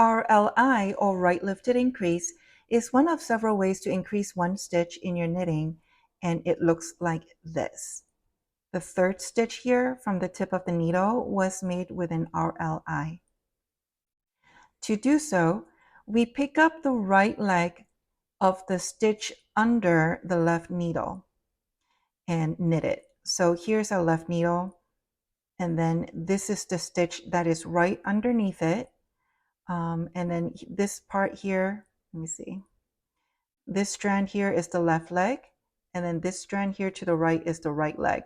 RLI, or right lifted increase, is one of several ways to increase one stitch in your knitting, and it looks like this. The third stitch here from the tip of the needle was made with an RLI. To do so, we pick up the right leg of the stitch under the left needle and knit it. So here's our left needle, and then this is the stitch that is right underneath it. And then this part here, let me see. This strand here is the left leg, and then this strand here to the right is the right leg.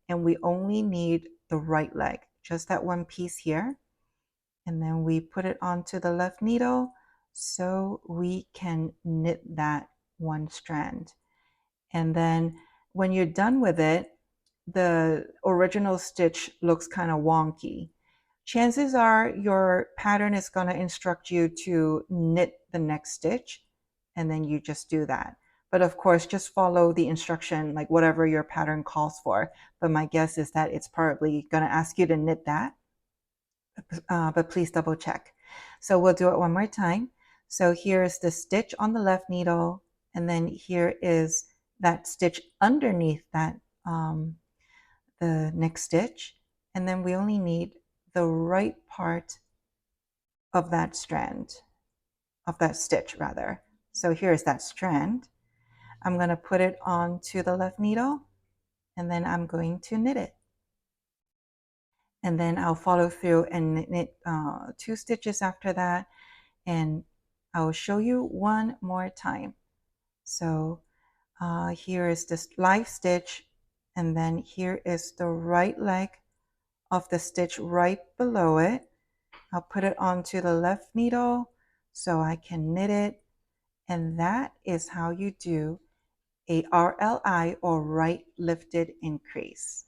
And we only need the right leg, just that one piece here. And then we put it onto the left needle so we can knit that one strand. And then when you're done with it, the original stitch looks kind of wonky. Chances are your pattern is going to instruct you to knit the next stitch, and then you just do that. But of course, just follow the instruction, like whatever your pattern calls for. But my guess is that it's probably going to ask you to knit that, but please double check. So we'll do it one more time. So here is the stitch on the left needle, and then here is that stitch underneath that, the next stitch, and then we only need the right part of that strand, of that stitch rather. So here's that strand. I'm going to put it onto the left needle, and then I'm going to knit it. And then I'll follow through and knit 2 stitches after that, and I'll show you one more time. So here is this live stitch, and then here is the right leg of the stitch right below it. I'll put it onto the left needle so I can knit it, and that is how you do a RLI, or right lifted increase.